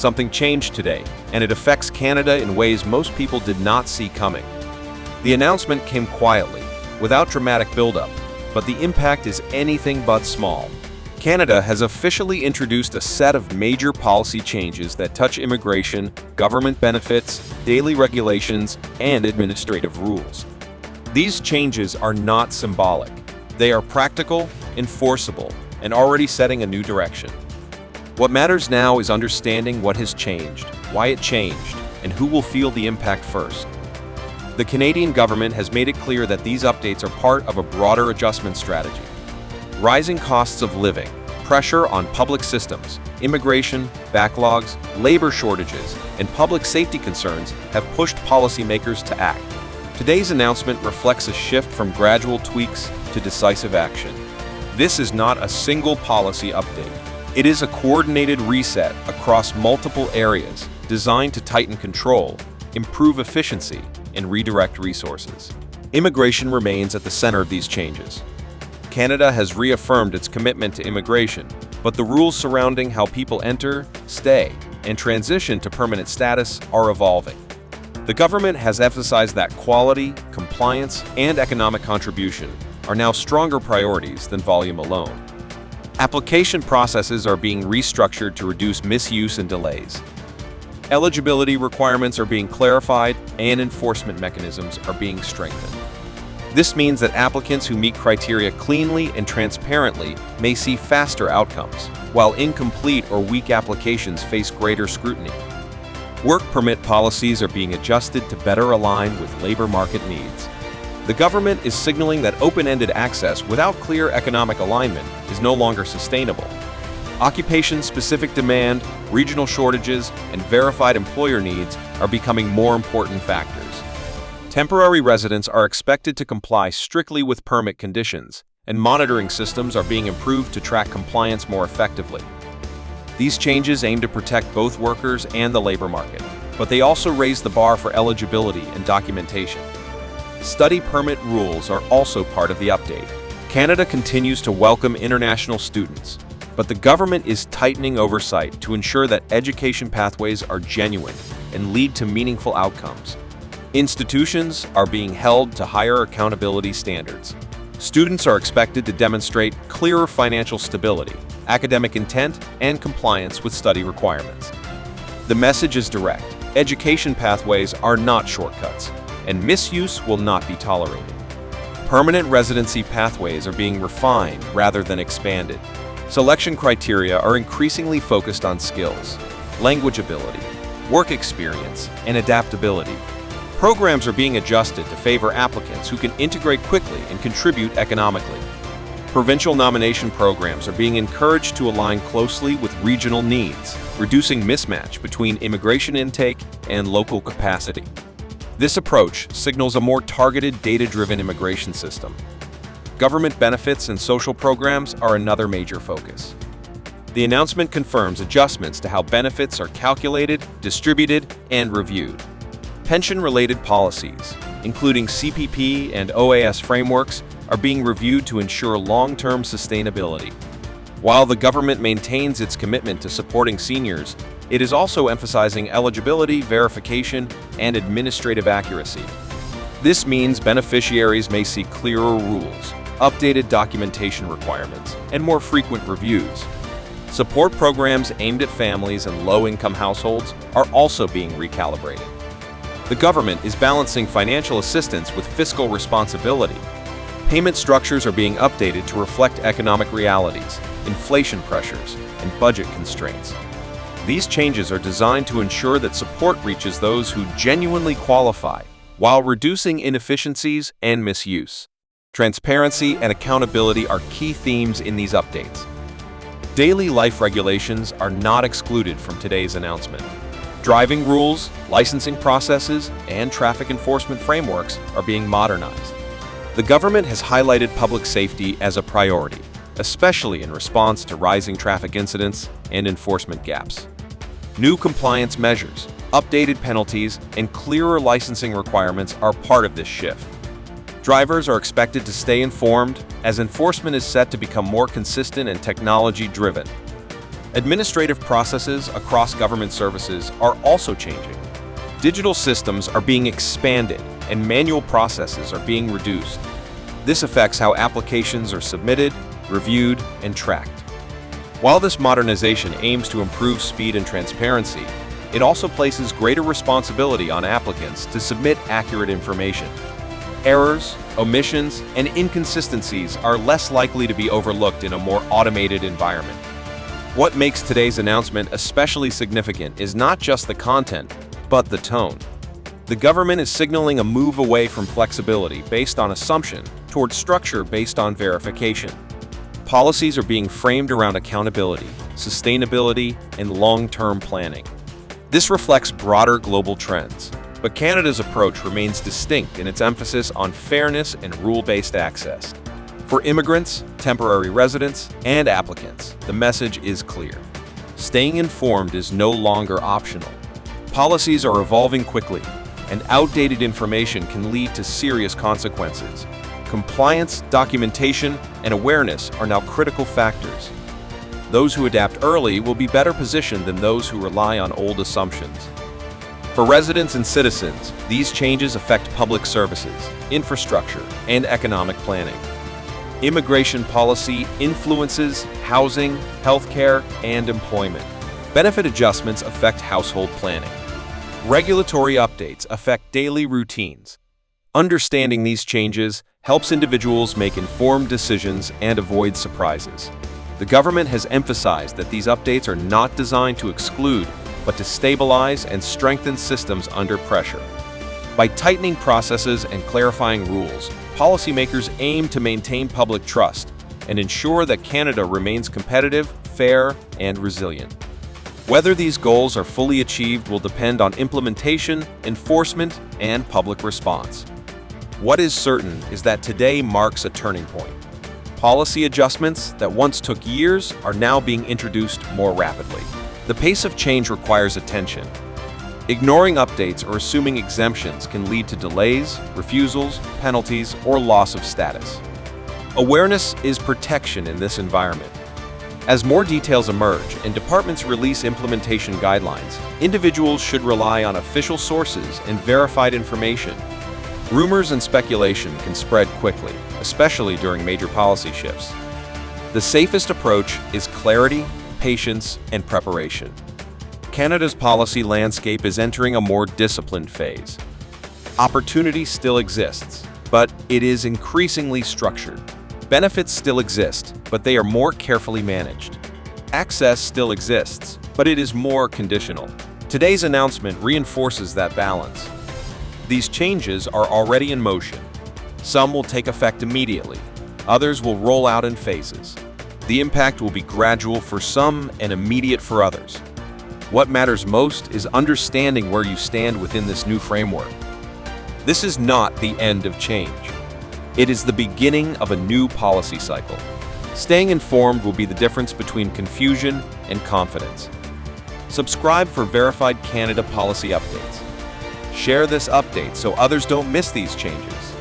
Something changed today, and it affects Canada in ways most people did not see coming. The announcement came quietly, without dramatic buildup, but the impact is anything but small. Canada has officially introduced a set of major policy changes that touch immigration, government benefits, daily regulations, and administrative rules. These changes are not symbolic. They are practical, enforceable, and already setting a new direction. What matters now is understanding what has changed, why it changed, and who will feel the impact first. The Canadian government has made it clear that these updates are part of a broader adjustment strategy. Rising costs of living, pressure on public systems, immigration, backlogs, labor shortages, and public safety concerns have pushed policymakers to act. Today's announcement reflects a shift from gradual tweaks to decisive action. This is not a single policy update. It is a coordinated reset across multiple areas designed to tighten control, improve efficiency, and redirect resources. Immigration remains at the center of these changes. Canada has reaffirmed its commitment to immigration, but the rules surrounding how people enter, stay, and transition to permanent status are evolving. The government has emphasized that quality, compliance, and economic contribution are now stronger priorities than volume alone. Application processes are being restructured to reduce misuse and delays. Eligibility requirements are being clarified, and enforcement mechanisms are being strengthened. This means that applicants who meet criteria cleanly and transparently may see faster outcomes, while incomplete or weak applications face greater scrutiny. Work permit policies are being adjusted to better align with labor market needs. The government is signaling that open-ended access without clear economic alignment is no longer sustainable. Occupation-specific demand, regional shortages, and verified employer needs are becoming more important factors. Temporary residents are expected to comply strictly with permit conditions, and monitoring systems are being improved to track compliance more effectively. These changes aim to protect both workers and the labor market, but they also raise the bar for eligibility and documentation. Study permit rules are also part of the update. Canada continues to welcome international students, but the government is tightening oversight to ensure that education pathways are genuine and lead to meaningful outcomes. Institutions are being held to higher accountability standards. Students are expected to demonstrate clearer financial stability, academic intent, and compliance with study requirements. The message is direct. Education pathways are not shortcuts, and misuse will not be tolerated. Permanent residency pathways are being refined rather than expanded. Selection criteria are increasingly focused on skills, language ability, work experience, and adaptability. Programs are being adjusted to favor applicants who can integrate quickly and contribute economically. Provincial nomination programs are being encouraged to align closely with regional needs, reducing mismatch between immigration intake and local capacity. This approach signals a more targeted, data-driven immigration system. Government benefits and social programs are another major focus. The announcement confirms adjustments to how benefits are calculated, distributed, and reviewed. Pension-related policies, including CPP and OAS frameworks, are being reviewed to ensure long-term sustainability. While the government maintains its commitment to supporting seniors, it is also emphasizing eligibility, verification, and administrative accuracy. This means beneficiaries may see clearer rules, updated documentation requirements, and more frequent reviews. Support programs aimed at families and low-income households are also being recalibrated. The government is balancing financial assistance with fiscal responsibility. Payment structures are being updated to reflect economic realities, inflation pressures, and budget constraints. These changes are designed to ensure that support reaches those who genuinely qualify, while reducing inefficiencies and misuse. Transparency and accountability are key themes in these updates. Daily life regulations are not excluded from today's announcement. Driving rules, licensing processes, and traffic enforcement frameworks are being modernized. The government has highlighted public safety as a priority, especially in response to rising traffic incidents and enforcement gaps. New compliance measures, updated penalties, and clearer licensing requirements are part of this shift. Drivers are expected to stay informed as enforcement is set to become more consistent and technology-driven. Administrative processes across government services are also changing. Digital systems are being expanded and manual processes are being reduced. This affects how applications are submitted, reviewed, and tracked. While this modernization aims to improve speed and transparency, it also places greater responsibility on applicants to submit accurate information. Errors, omissions, and inconsistencies are less likely to be overlooked in a more automated environment. What makes today's announcement especially significant is not just the content, but the tone. The government is signaling a move away from flexibility based on assumption towards structure based on verification. Policies are being framed around accountability, sustainability, and long-term planning. This reflects broader global trends, but Canada's approach remains distinct in its emphasis on fairness and rule-based access. For immigrants, temporary residents, and applicants, the message is clear. Staying informed is no longer optional. Policies are evolving quickly, and outdated information can lead to serious consequences. Compliance, documentation, and awareness are now critical factors. Those who adapt early will be better positioned than those who rely on old assumptions. For residents and citizens, these changes affect public services, infrastructure, and economic planning. Immigration policy influences housing, healthcare, and employment. Benefit adjustments affect household planning. Regulatory updates affect daily routines. Understanding these changes helps individuals make informed decisions and avoid surprises. The government has emphasized that these updates are not designed to exclude, but to stabilize and strengthen systems under pressure. By tightening processes and clarifying rules, policymakers aim to maintain public trust and ensure that Canada remains competitive, fair, and resilient. Whether these goals are fully achieved will depend on implementation, enforcement, and public response. What is certain is that today marks a turning point. Policy adjustments that once took years are now being introduced more rapidly. The pace of change requires attention. Ignoring updates or assuming exemptions can lead to delays, refusals, penalties, or loss of status. Awareness is protection in this environment. As more details emerge and departments release implementation guidelines, individuals should rely on official sources and verified information. Rumors and speculation can spread quickly, especially during major policy shifts. The safest approach is clarity, patience, and preparation. Canada's policy landscape is entering a more disciplined phase. Opportunity still exists, but it is increasingly structured. Benefits still exist, but they are more carefully managed. Access still exists, but it is more conditional. Today's announcement reinforces that balance. These changes are already in motion. Some will take effect immediately, others will roll out in phases. The impact will be gradual for some and immediate for others. What matters most is understanding where you stand within this new framework. This is not the end of change. It is the beginning of a new policy cycle. Staying informed will be the difference between confusion and confidence. Subscribe for verified Canada policy updates. Share this update so others don't miss these changes.